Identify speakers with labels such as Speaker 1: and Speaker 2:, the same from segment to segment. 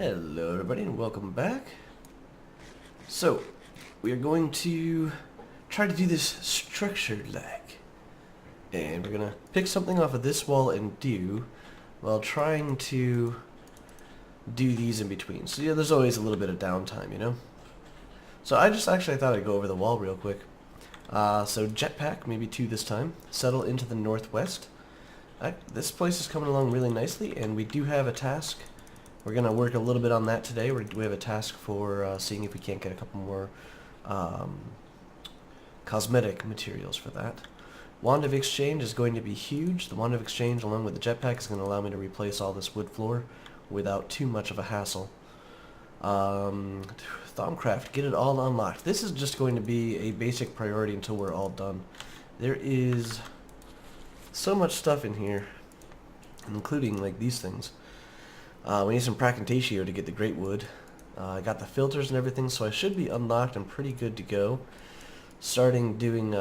Speaker 1: Hello everybody and welcome back. So, we are going to try to do this structured like. And we're going to pick something off of this wall and do, while trying to do these in between. So yeah, there's always a little bit of downtime, you know? So I thought I'd go over the wall real quick. So jetpack, maybe 2 this time. Settle into the northwest. This place is coming along really nicely, and we do have a task. We're going to work a little bit on that today. We have a task for seeing if we can't get a couple more cosmetic materials for that. Wand of Exchange is going to be huge. The Wand of Exchange, along with the jetpack, is going to allow me to replace all this wood floor without too much of a hassle. Thaumcraft, get it all unlocked. This is just going to be a basic priority until we're all done. There is so much stuff in here, including like these things. We need some Pracantatio to get the great wood. I got the filters and everything, so I should be unlocked and pretty good to go. Started doing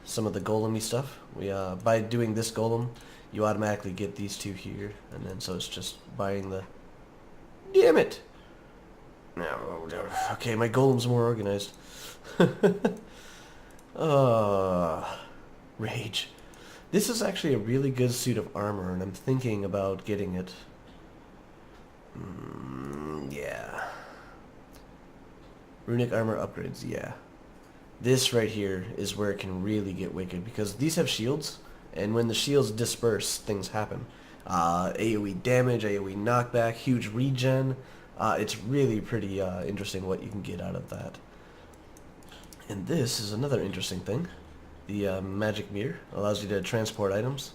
Speaker 1: some of the golem-y stuff. By doing this golem, you automatically get these 2 here, and then so it's just buying the. Damn it! No, okay, my golem's more organized. Rage. This is actually a really good suit of armor, and I'm thinking about getting it. Yeah. Runic armor upgrades, yeah. This right here is where it can really get wicked, because these have shields, and when the shields disperse, things happen. AoE damage, AoE knockback, huge regen. It's really pretty interesting what you can get out of that. And this is another interesting thing. The magic mirror allows you to transport items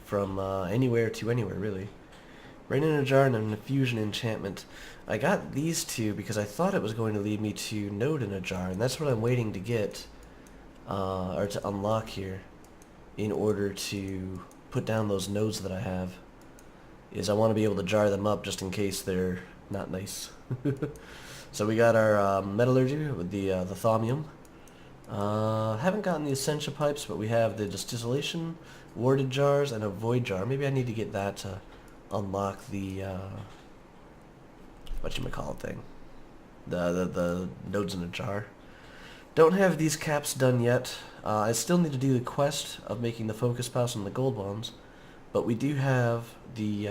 Speaker 1: from anywhere to anywhere, really. Rain in a jar and an infusion enchantment. I got these 2 because I thought it was going to lead me to node in a jar, and that's what I'm waiting to get, or to unlock here, in order to put down those nodes that I have. Is I want to be able to jar them up just in case they're not nice. So we got our metallurgy with the thaumium. Haven't gotten the essentia pipes, but we have the distillation, warded jars, and a void jar. Maybe I need to get that to unlock the whatchamacallit thing, the nodes in a jar. Don't have these caps done yet. I still need to do the quest of making the focus pass on the gold bombs, but we do have the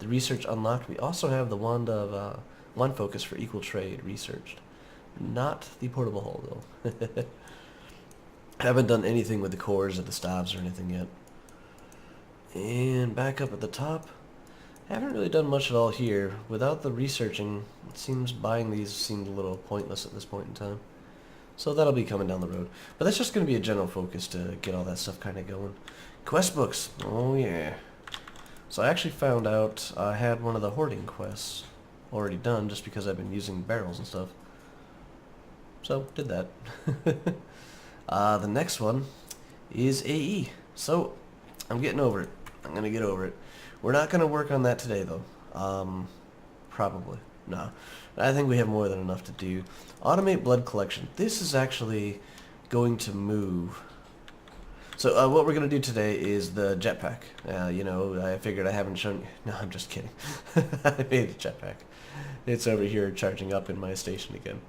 Speaker 1: research unlocked. We also have the wand focus for equal trade researched, not the portable hull though. Haven't done anything with the cores or the staves or anything yet. And back up at the top, haven't really done much at all here. Without the researching, it seems buying these seemed a little pointless at this point in time. So that'll be coming down the road. But that's just going to be a general focus to get all that stuff kind of going. Quest books, oh yeah. So I actually found out I had one of the hoarding quests already done just because I've been using barrels and stuff. So, did that. The next one is AE. So, I'm getting over it. I'm going to get over it. We're not going to work on that today, though. Probably. No. I think we have more than enough to do. Automate blood collection. This is actually going to move. So, what we're going to do today is the jetpack. You know, I figured I haven't shown you. No, I'm just kidding. I made the jetpack. It's over here charging up in my station again.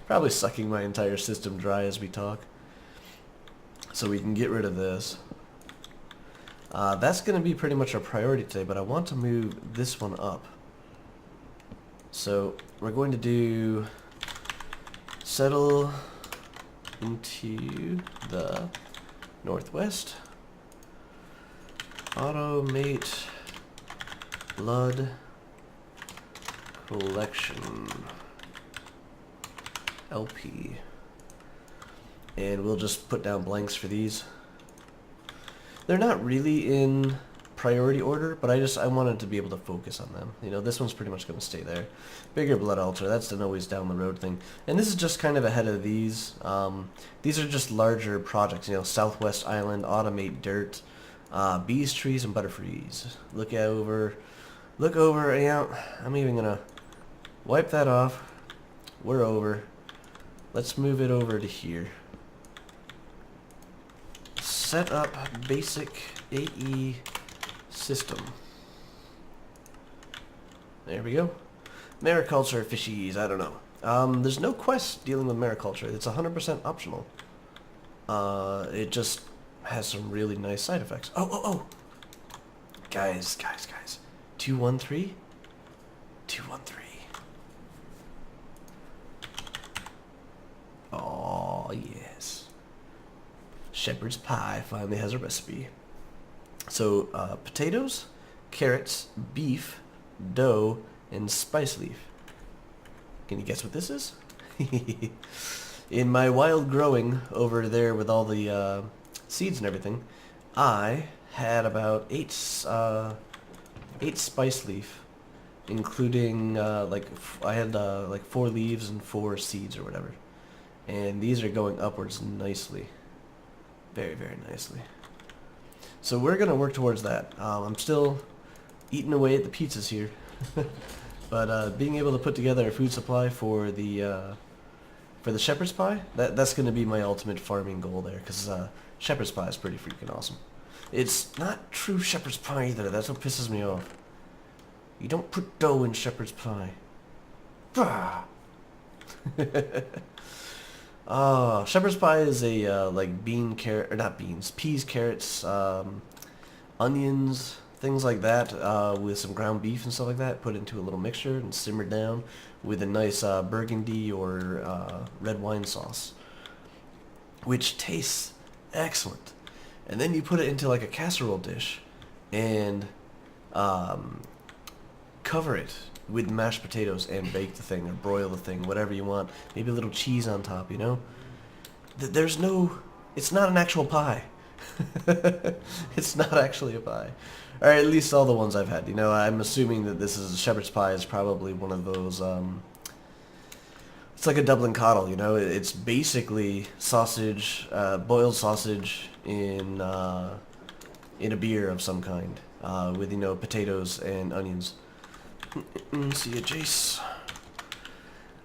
Speaker 1: Probably sucking my entire system dry as we talk. So we can get rid of this. That's going to be pretty much our priority today, but I want to move this one up. So we're going to do settle into the northwest. Automate blood collection. LP. And we'll just put down blanks for these. They're not really in priority order, but I wanted to be able to focus on them. You know, this one's pretty much going to stay there. Bigger blood altar, that's an always down the road thing. And this is just kind of ahead of these. These are just larger projects, you know, Southwest Island, Automate Dirt, Bees, Trees, and Butterfrees. Look over, yeah, I'm even going to wipe that off. We're over. Let's move it over to here. Set up basic AE system. There we go. Mariculture fishies, I don't know. There's no quest dealing with mariculture. It's 100% optional. It just has some really nice side effects. Oh! Guys. 213? 213. Oh, yes. Shepherd's pie finally has a recipe. So, potatoes, carrots, beef, dough, and spice leaf. Can you guess what this is? In my wild growing over there with all the seeds and everything, I had about eight spice leaf, including I had like 4 leaves and 4 seeds or whatever, and these are going upwards nicely, very, very nicely. So we're gonna work towards that. I'm still eating away at the pizzas here, but being able to put together a food supply for the shepherd's pie, that's gonna be my ultimate farming goal there, because shepherd's pie is pretty freaking awesome. It's not true shepherd's pie either. That's what pisses me off. You don't put dough in shepherd's pie. Bah! Shepherd's pie is a like peas, carrots, onions, things like that, with some ground beef and stuff like that, put into a little mixture and simmered down with a nice burgundy or red wine sauce, which tastes excellent. And then you put it into like a casserole dish and cover it with mashed potatoes and bake the thing or broil the thing, whatever you want. Maybe a little cheese on top, you know? It's not an actual pie. It's not actually a pie. Or at least all the ones I've had. You know, I'm assuming that this is shepherd's pie is probably one of those, it's like a Dublin coddle, you know? It's basically sausage, boiled sausage in a beer of some kind, with, you know, potatoes and onions. See ya, Jace.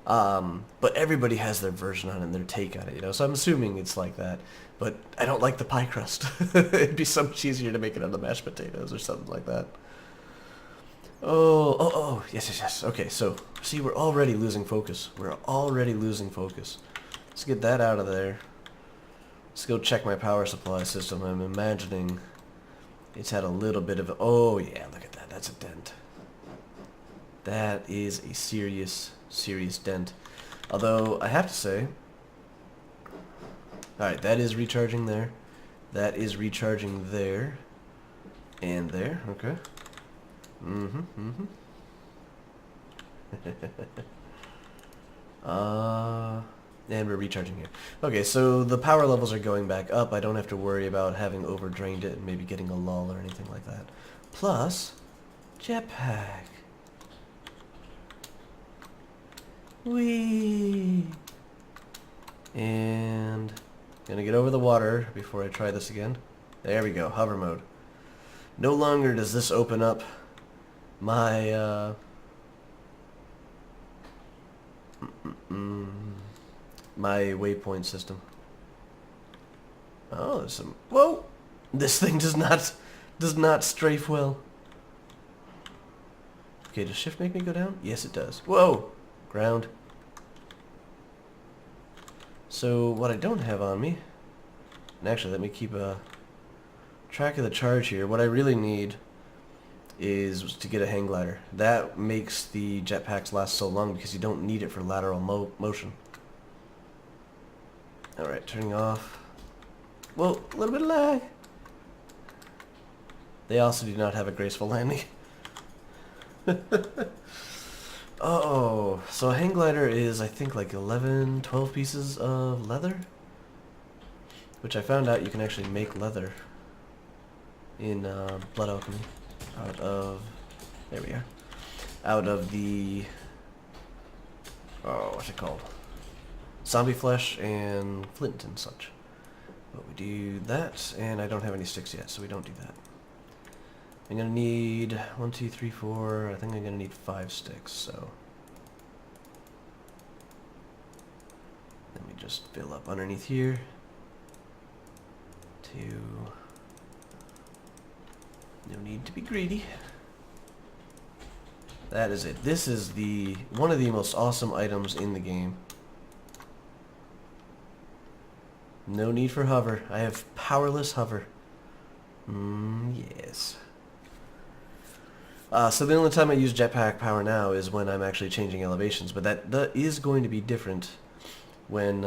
Speaker 1: But everybody has their version on it and their take on it, you know, so I'm assuming it's like that. But I don't like the pie crust. It'd be so much easier to make it on the mashed potatoes or something like that. Oh, yes. Okay, so, see, we're already losing focus. Let's get that out of there. Let's go check my power supply system. I'm imagining it's had a little bit of... Oh, yeah, look at that. That's a dent. That is a serious, serious dent. Although, I have to say... Alright, that is recharging there. That is recharging there. And there, okay. And we're recharging here. Okay, so the power levels are going back up. I don't have to worry about having overdrained it and maybe getting a lull or anything like that. Plus, jetpack. Whee! And gonna get over the water before I try this again. There we go, hover mode. No longer does this open up my my waypoint system. Oh, there's some... Whoa! This thing does not strafe well. Okay, does shift make me go down? Yes, it does. Whoa! Ground. So, what I don't have on me... And actually, let me keep a track of the charge here. What I really need is to get a hang glider. That makes the jetpacks last so long because you don't need it for lateral motion. Alright, turning off. Whoa, a little bit of lag. They also do not have a graceful landing. Uh-oh. So a hang glider is, I think, like 11, 12 pieces of leather? Which I found out you can actually make leather in Blood Alchemy. Out of... There we are. Out of the... Oh, what's it called? Zombie flesh and flint and such. But we do that, and I don't have any sticks yet, so we don't do that. I'm gonna need 1, 2, 3, 4. I think I'm gonna need 5 sticks, so let me just fill up underneath here. 2. No need to be greedy. That is it. This is one of the most awesome items in the game. No need for hover. I have powerless hover. Yes. So the only time I use jetpack power now is when I'm actually changing elevations, but that is going to be different when,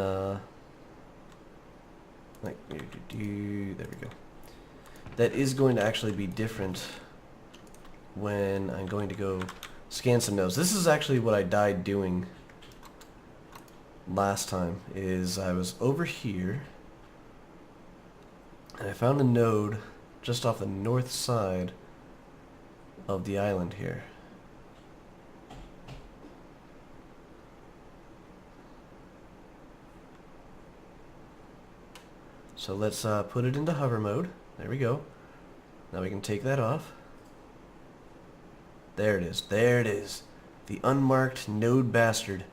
Speaker 1: like, there we go. That is going to actually be different when I'm going to go scan some nodes. This is actually what I died doing last time, is I was over here, and I found a node just off the north side of the island here. So let's put it into hover mode. There we go. Now we can take that off. There it is. There it is. The unmarked node bastard.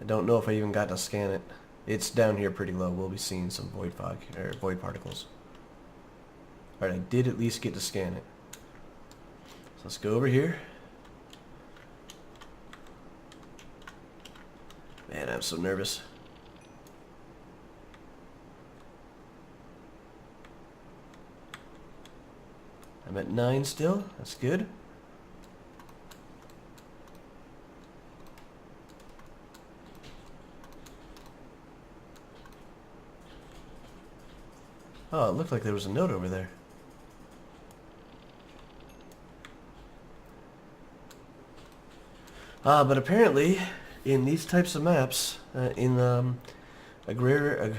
Speaker 1: I don't know if I even got to scan it. It's down here pretty low. We'll be seeing some void fog, or void particles. Alright, I did at least get to scan it. So let's go over here. Man, I'm so nervous. I'm at 9 still. That's good. Oh, it looked like there was a note over there. But apparently, in these types of maps, in Agrarian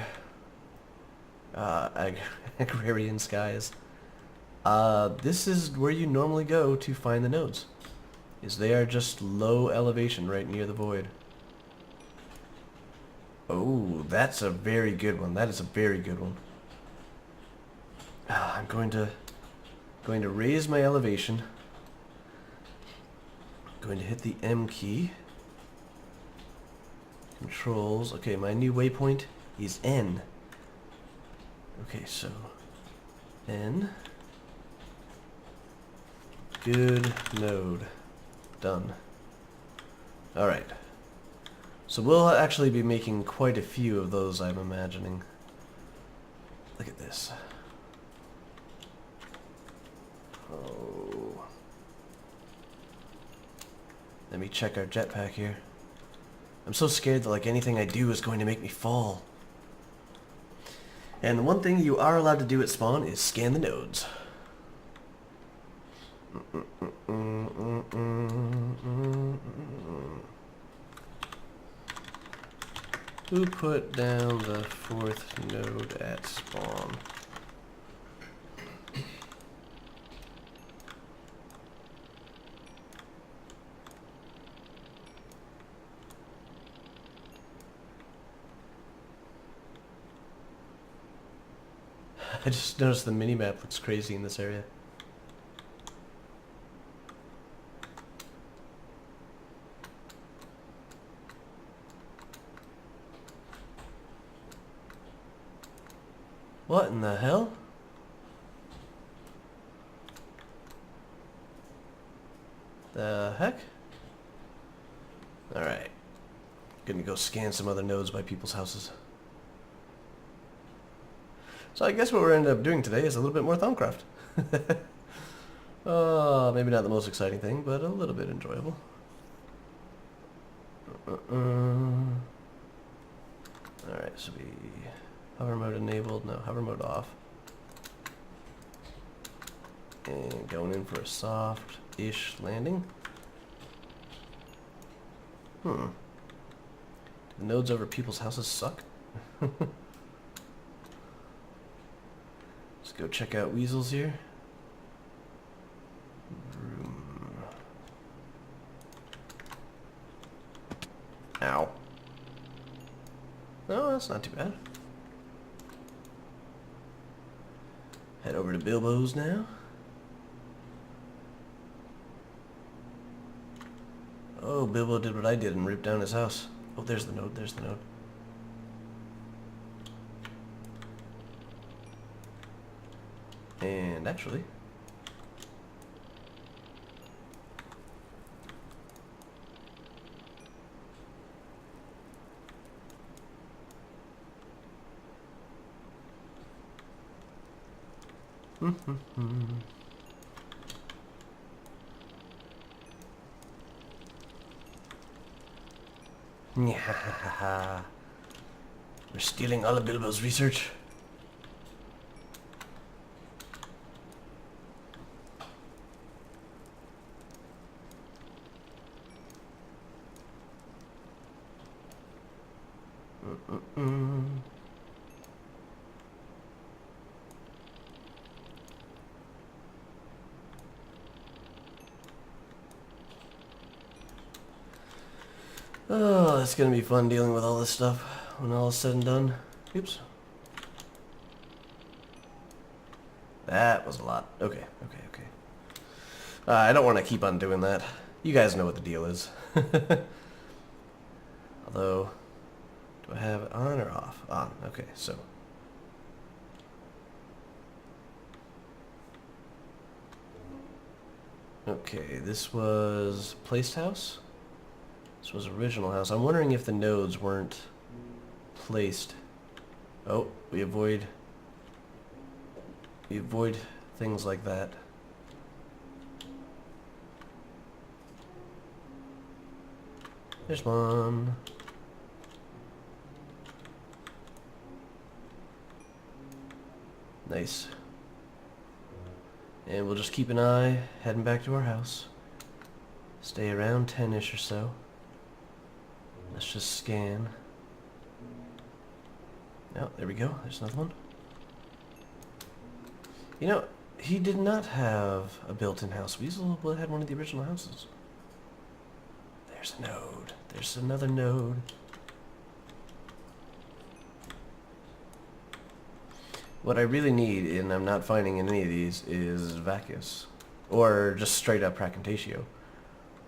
Speaker 1: skies, this is where you normally go to find the nodes. They are just low elevation right near the void. Oh, that's a very good one. That is a very good one. I'm going to raise my elevation. Going to hit the M key. Controls. Okay, my new waypoint is N. Okay, so N. Good node. Done. Alright. So we'll actually be making quite a few of those, I'm imagining. Look at this. Oh. Let me check our jetpack here. I'm so scared that like anything I do is going to make me fall. And the one thing you are allowed to do at spawn is scan the nodes. Who put down the 4th node at spawn? I just noticed the minimap looks crazy in this area. What in the hell? The heck? Alright. Gonna go scan some other nodes by people's houses. So I guess what we're ended up doing today is a little bit more thaumcraft. Maybe not the most exciting thing, but a little bit enjoyable. Alright, so we... hover mode enabled, no, hover mode off. And going in for a soft-ish landing. The nodes over people's houses suck. Let's go check out weasels here. Ow. No, that's not too bad. Head over to Bilbo's now. Oh, Bilbo did what I did and ripped down his house. Oh, there's the node, there's the node. And actually... We're stealing all of Bilbo's research. Oh, it's gonna be fun dealing with all this stuff when all is said and done. Oops. That was a lot. Okay. I don't want to keep on doing that. You guys know what the deal is. Although, do I have it on or off? On. Okay, so. Okay, this was placed house. This was original house. I'm wondering if the nodes weren't placed. Oh, we avoid things like that. There's one. Nice. And we'll just keep an eye heading back to our house. Stay around 10-ish or so. Let's just scan. Oh, there we go. There's another one. You know, he did not have a built-in house. Weasel had one of the original houses. There's a node. There's another node. What I really need, and I'm not finding in any of these, is Vacus. Or just straight up Pracantatio.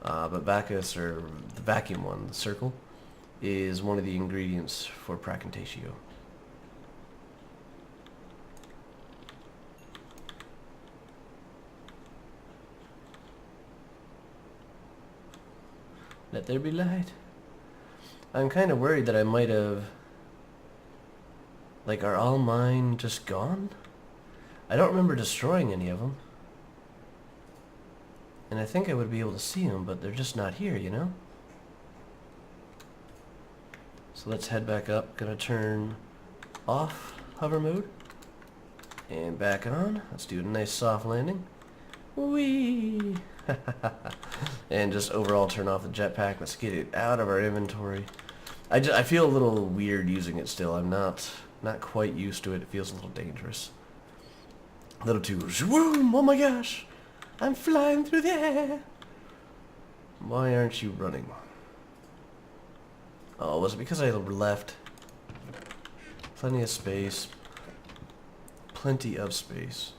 Speaker 1: But Vacus, or the vacuum one, the circle, is one of the ingredients for Pracantatio. Let there be light. I'm kind of worried that I might have... Like, are all mine just gone? I don't remember destroying any of them. And I think I would be able to see them, but they're just not here, you know? So let's head back up. Gonna turn off hover mode. And back on. Let's do a nice soft landing. Whee! And just overall turn off the jetpack. Let's get it out of our inventory. I feel a little weird using it still. I'm not quite used to it. It feels a little dangerous. A little too zoom. Oh my gosh! I'm flying through the air. Why aren't you running? Oh, was it because I left? Plenty of space. Plenty of space.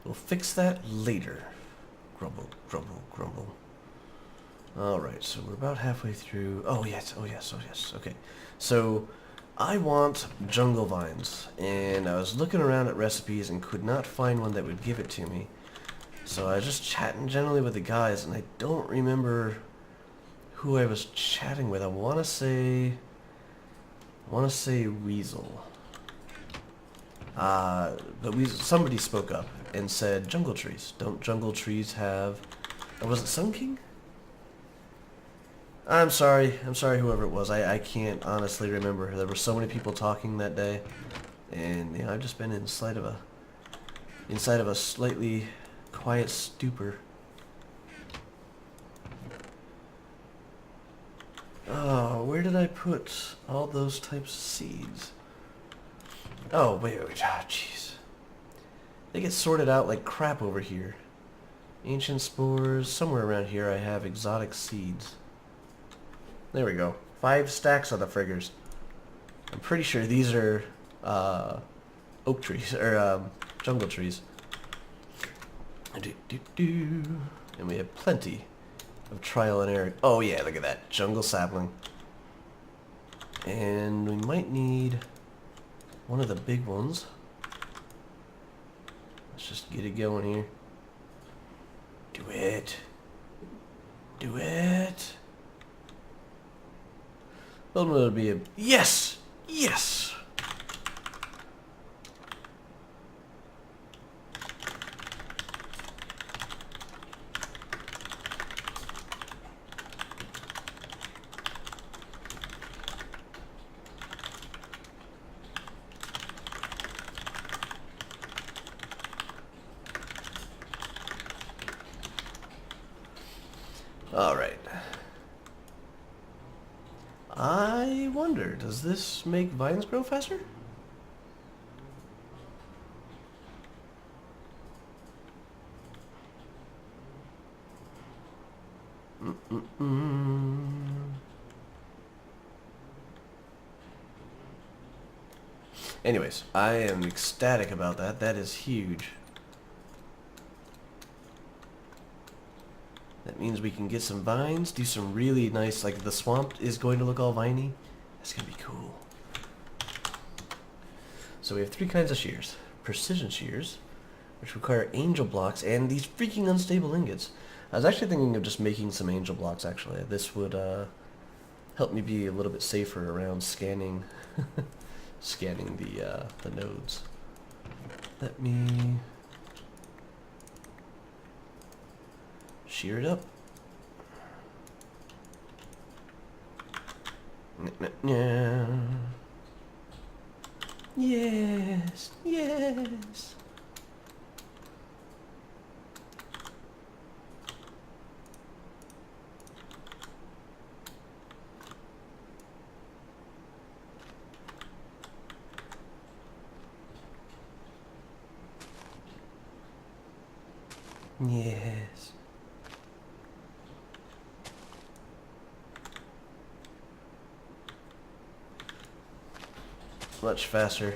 Speaker 1: We'll fix that later. Grumble, grumble, grumble. Alright, so we're about halfway through. Oh yes. Okay. So, I want jungle vines. And I was looking around at recipes and could not find one that would give it to me. So I was just chatting generally with the guys, and I don't remember who I was chatting with. I want to say Weasel. But somebody spoke up and said jungle trees. Don't jungle trees have... Or was it Sun King? I'm sorry whoever it was. I can't honestly remember. There were so many people talking that day. And, you know, I've just been inside of a slightly quiet stupor. Oh, where did I put all those types of seeds? Oh, wait. Ah, jeez. They get sorted out like crap over here. Ancient spores. Somewhere around here I have exotic seeds. There we go. 5 stacks of the friggers. I'm pretty sure these are oak trees, or jungle trees. And we have plenty of trial and error. Oh yeah, look at that. Jungle sapling. And we might need one of the big ones. Let's just get it going here. Do it. Do it. Well, it'll be a... Yes! Yes! Alright. I wonder, does this make vines grow faster? Anyways, I am ecstatic about that. That is huge. That means we can get some vines, do some really nice, like the swamp is going to look all viney. That's going to be cool. So we have 3 kinds of shears. Precision shears, which require angel blocks and these freaking unstable ingots. I was actually thinking of just making some angel blocks actually. This would help me be a little bit safer around scanning scanning the nodes. Let me shear it up. Yes, yes. Yes. Much faster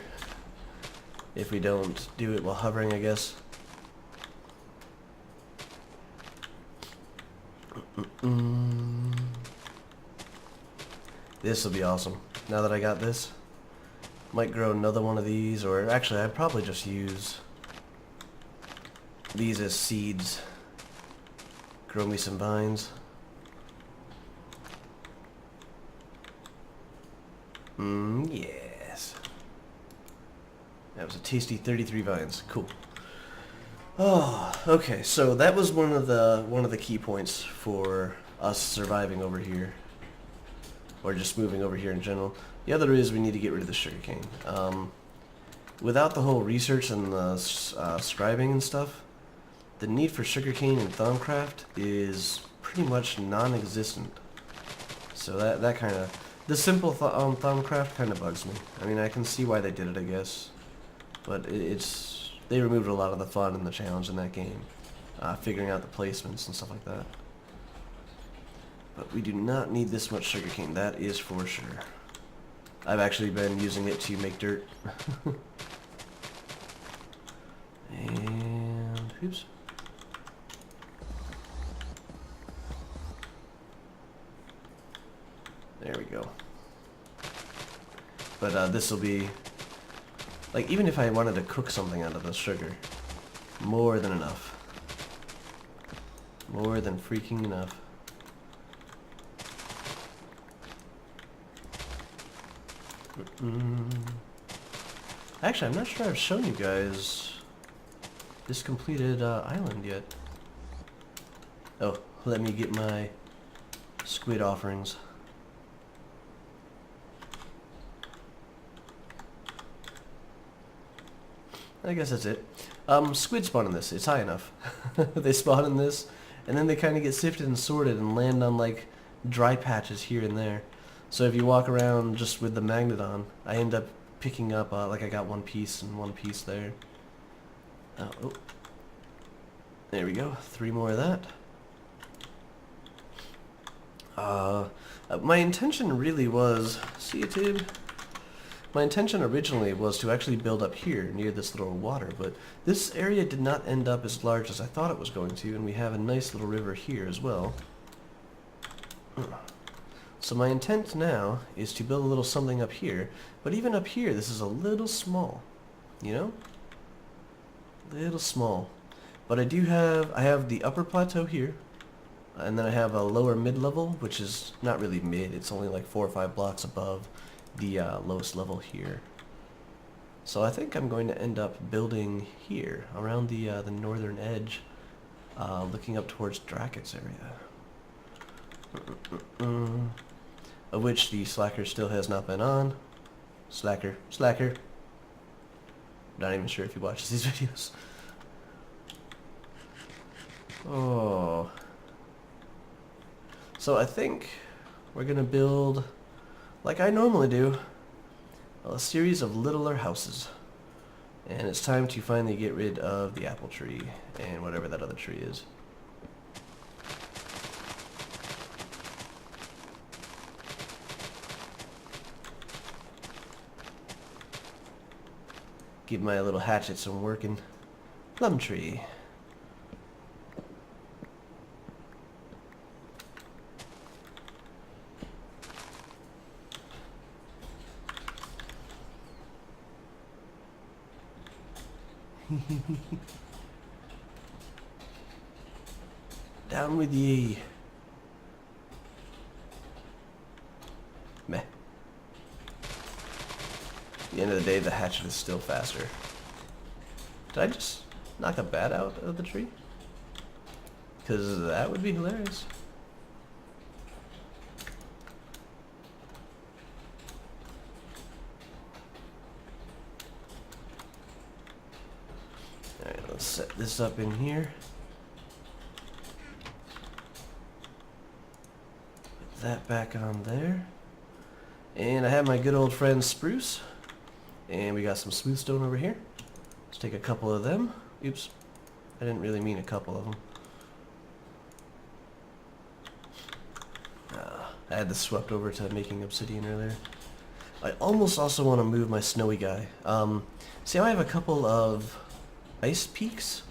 Speaker 1: if we don't do it while hovering, I guess. This will be awesome. Now that I got this, might grow another one of these, or actually I'd probably just use these as seeds. Grow me some vines. Yes. That was a tasty 33 vines. Cool. Oh, okay. So that was one of the key points for us surviving over here, or just moving over here in general. The other is we need to get rid of the sugarcane. Without the whole research and the scribing and stuff, the need for sugarcane in thaumcraft is pretty much non-existent. So that kind of, the simple thaumcraft kind of bugs me. I mean, I can see why they did it, I guess, but they removed a lot of the fun and the challenge in that game, figuring out the placements and stuff like that. But we do not need this much sugarcane, that is for sure. I've actually been using it to make dirt. And oops. There we go. But this will be, like, even if I wanted to cook something out of the sugar, more than enough. More than freaking enough. Actually, I'm not sure I've shown you guys this completed island yet. Oh, let me get my squid offerings. I guess that's it. Squid spawn in this. It's high enough. They spawn in this, and then they kind of get sifted and sorted and land on, like, dry patches here and there. So if you walk around just with the magnet on, I end up picking up, like, I got one piece and one piece there. Oh. There we go. 3 more of that. My intention really was... See it, Tib? My intention originally was to actually build up here near this little water, but this area did not end up as large as I thought it was going to, and we have a nice little river here as well. So my intent now is to build a little something up here, but even up here this is a little small, you know? Little small. But I have the upper plateau here, And then I have a lower mid-level, which is not really mid, it's only like 4 or 5 blocks above the lowest level here. So I think I'm going to end up building here, around the northern edge, looking up towards Drackett's area. Of which the slacker still has not been on. Slacker. Not even sure if he watches these videos. Oh. So I think we're gonna build, like I normally do, a series of littler houses. And it's time to finally get rid of the apple tree and whatever that other tree is. Give my little hatchet some working. Plum tree. Down with ye. Meh. At the end of the day, the hatchet is still faster. Did I just knock a bat out of the tree? Because that would be hilarious. Alright, let's set this up in here. Put that back on there. And I have my good old friend spruce. And we got some smooth stone over here. Let's take a couple of them. Oops. I didn't really mean a couple of them. I had this swept over to making obsidian earlier. I almost also want to move my snowy guy. See how I have a couple of ice peaks?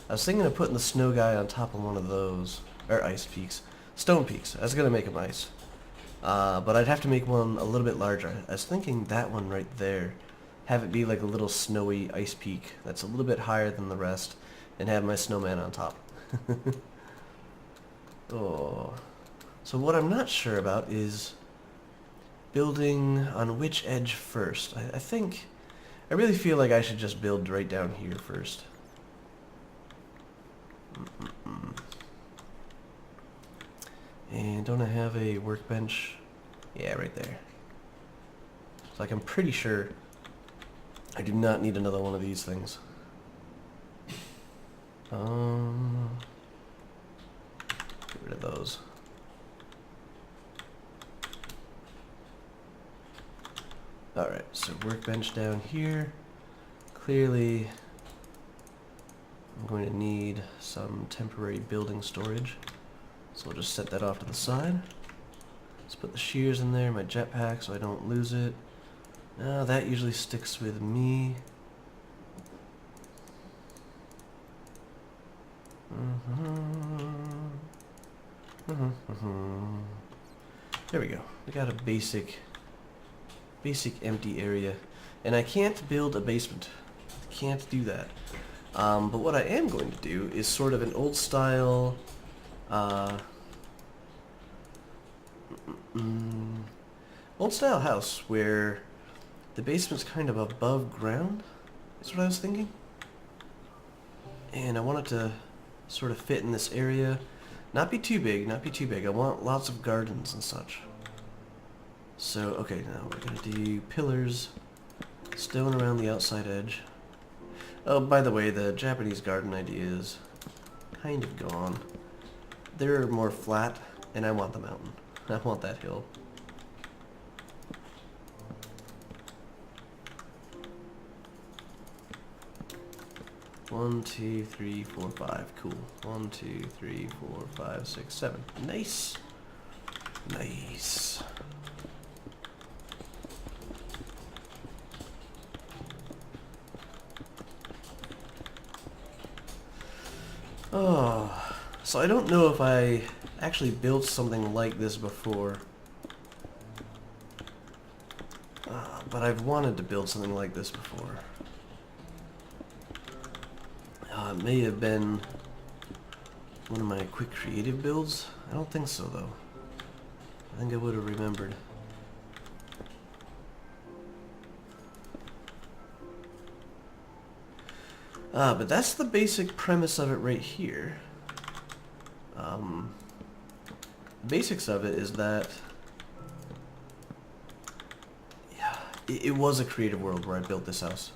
Speaker 1: I was thinking of putting the snow guy on top of one of those. Or ice peaks. Stone peaks. I was going to make them ice. But I'd have to make one a little bit larger. I was thinking that one right there. Have it be like a little snowy ice peak that's a little bit higher than the rest. And have my snowman on top. Oh. So what I'm not sure about is building on which edge first. I think... I really feel like I should just build right down here first. And don't I have a workbench? Yeah, right there. It's like I'm pretty sure I do not need another one of these things. Get rid of those. Alright, so workbench down here. Clearly, I'm going to need some temporary building storage. So we'll just set that off to the side. Let's put the shears in there, my jetpack, so I don't lose it. Now that usually sticks with me. There we go. We got a basic empty area. And I can't build a basement. I can't do that. But what I am going to do is sort of an old style house where the basement's kind of above ground. That's what I was thinking. And I want it to sort of fit in this area. Not be too big, not be too big. I want lots of gardens and such. So, okay, now we're going to do pillars, stone around the outside edge. Oh, by the way, the Japanese garden idea is kind of gone. They're more flat, and I want the mountain. I want that hill. One, 2, 3, 4, 5. Cool. 1, 2, 3, 4, 5, 6, 7. Nice. Nice. Oh, so I don't know if I actually built something like this before. But I've wanted to build something like this before. It may have been one of my quick creative builds? I don't think so, though. I think I would have remembered. But that's the basic premise of it right here. The basics of it is that it was a creative world where I built this house.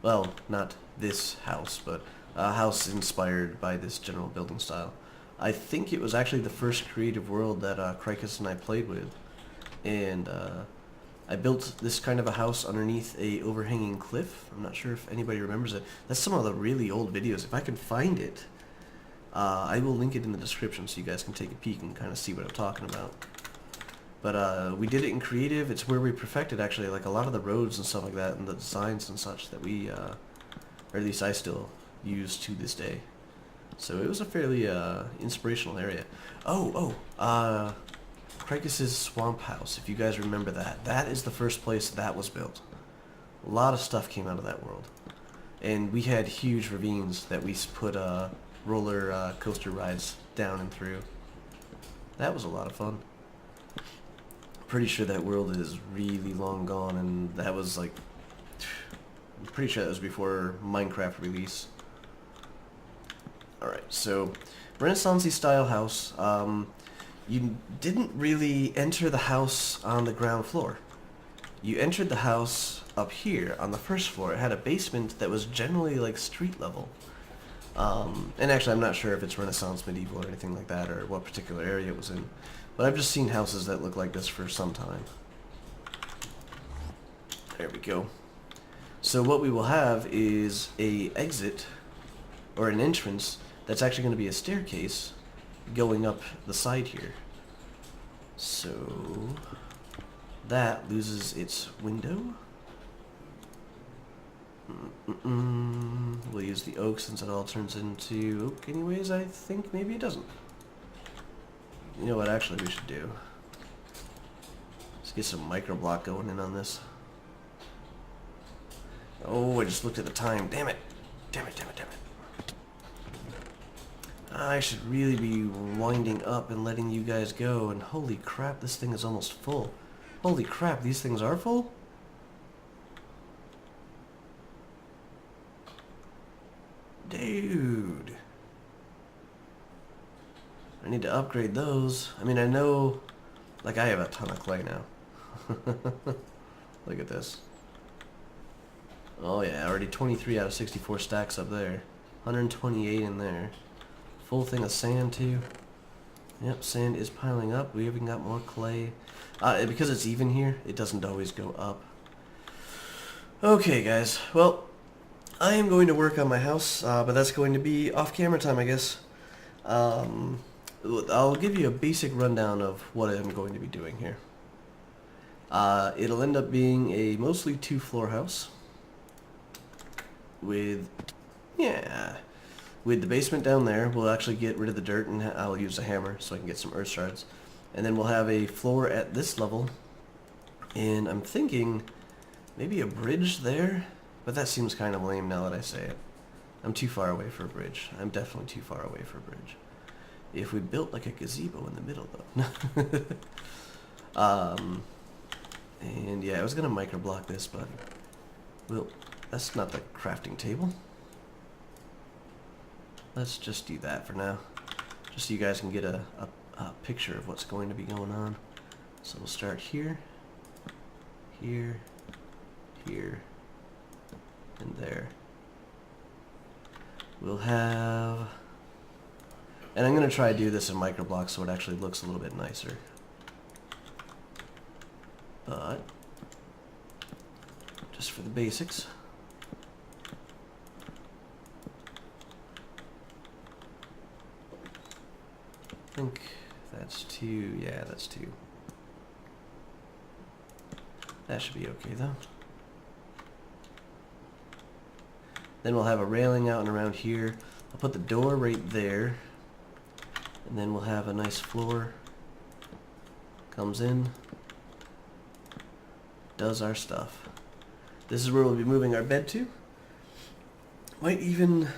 Speaker 1: Well, not this house, but a house inspired by this general building style. I think it was actually the first creative world that Crysyn and I played with. And I built this kind of a house underneath a overhanging cliff. I'm not sure if anybody remembers it. That's some of the really old videos. If I can find it, I will link it in the description so you guys can take a peek and kind of see what I'm talking about. But we did it in creative. It's where we perfected, actually, like a lot of the roads and stuff like that, and the designs and such that we, or at least I still use to this day. So it was a fairly inspirational area. Crysyn's swamp house, if you guys remember that. That is the first place that was built. A lot of stuff came out of that world. And we had huge ravines that we put roller coaster rides down and through. That was a lot of fun. Pretty sure that world is really long gone, and that was like, I'm pretty sure that was before Minecraft release. Alright, so Renaissance-y style house. You didn't really enter the house on the ground floor. You entered the house up here on the first floor. It had a basement that was generally like street level. And actually I'm not sure if it's Renaissance, medieval, or anything like that, or what particular area it was in. But I've just seen houses that look like this for some time. There we go. So what we will have is a exit, or an entrance, that's actually going to be a staircase going up the side here. So that loses its window. We'll use the oak since it all turns into oak anyways. I think maybe it doesn't. You know what actually we should do? Let's get some microblock going in on this. Oh, I just looked at the time. Damn it. Damn it, damn it, damn it. I should really be winding up and letting you guys go, and holy crap, this thing is almost full. Holy crap, these things are full? Dude. I need to upgrade those. I mean, I know, like, I have a ton of clay now. Look at this. Oh yeah, already 23 out of 64 stacks up there. 128 in there. Full thing of sand too. Yep, sand is piling up. We even got more clay. Because it's even here, it doesn't always go up. Okay guys, well, I am going to work on my house, but that's going to be off camera time, I guess. I'll give you a basic rundown of what I'm going to be doing here. It'll end up being a mostly 2-floor house with, with the basement down there. We'll actually get rid of the dirt, and I'll use a hammer so I can get some earth shards. And then we'll have a floor at this level, and I'm thinking maybe a bridge there, but that seems kind of lame now that I say it. I'm too far away for a bridge. I'm definitely too far away for a bridge. If we built like a gazebo in the middle though. And yeah, I was gonna microblock this, but well, that's not the crafting table. Let's just do that for now, just so you guys can get a picture of what's going to be going on. So we'll start here, here, here, and there. We'll have, and I'm going to try to do this in microblocks so it actually looks a little bit nicer. But just for the basics. I think that's 2, yeah, that's 2. That should be okay though. Then we'll have a railing out and around here. I'll put the door right there. And then we'll have a nice floor. Comes in. Does our stuff. This is where we'll be moving our bed to. Might even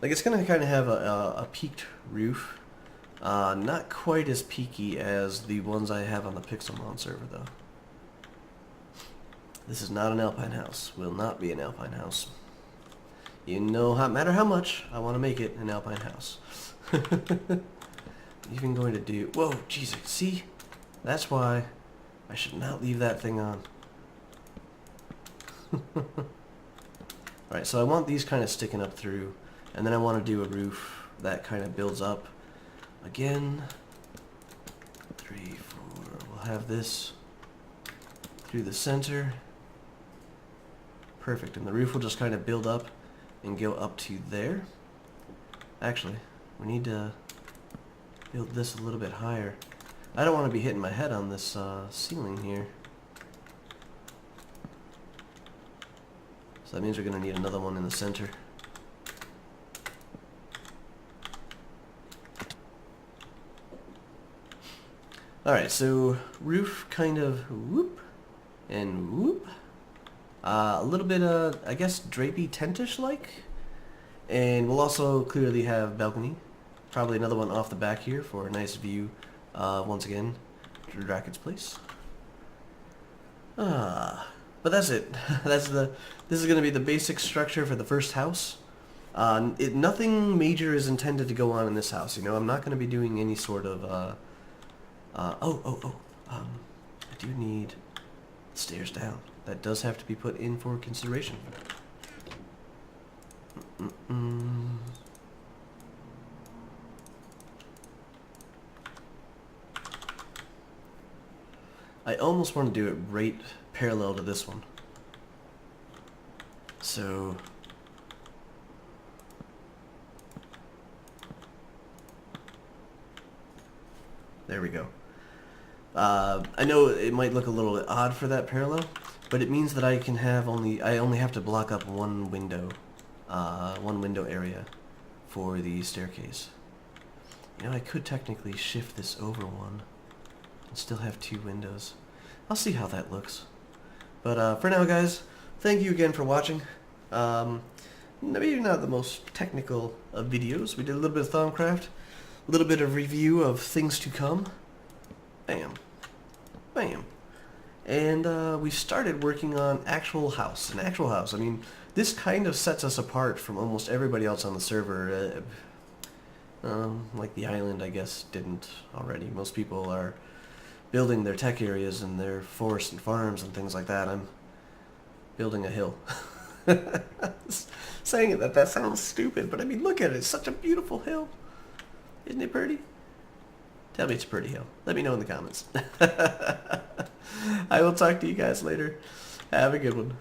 Speaker 1: Like, it's going to kind of have a peaked roof. Not quite as peaky as the ones I have on the Pixelmon server, though. This is not an alpine house. Will not be an alpine house. You know, no matter how much, I want to make it an alpine house. Even going to do... Whoa, Jesus, see? That's why I should not leave that thing on. Alright, so I want these kind of sticking up through, and then I want to do a roof that kind of builds up. Again, 3, 4, we'll have this through the center. Perfect, and the roof will just kind of build up and go up to there. Actually, we need to build this a little bit higher. I don't want to be hitting my head on this ceiling here. So that means we're going to need another one in the center. Alright, so roof kind of whoop and whoop. A little bit of, I guess, drapey tentish like. And we'll also clearly have balcony. Probably another one off the back here for a nice view, once again, to Dracken's place. But that's it. This is going to be the basic structure for the first house. Nothing major is intended to go on in this house. You know, I'm not going to be doing any sort of, I do need stairs down. That does have to be put in for consideration. I almost want to do it right parallel to this one. So... there we go. I know it might look a little bit odd for that parallel, but it means that I only have to block up one window area for the staircase. You know, I could technically shift this over one and still have 2 windows. I'll see how that looks. But for now, guys, thank you again for watching. Maybe not the most technical of videos. We did a little bit of thaumcraft, a little bit of review of things to come. Bam. Bam. And we started working on an actual house. I mean, this kind of sets us apart from almost everybody else on the server. Like the island, I guess, didn't already. Most people are building their tech areas and their forests and farms and things like that. I'm building a hill. Saying it that sounds stupid, but I mean, look at it. It's such a beautiful hill. Isn't it pretty? Tell me it's a pretty hill. Let me know in the comments. I will talk to you guys later. Have a good one.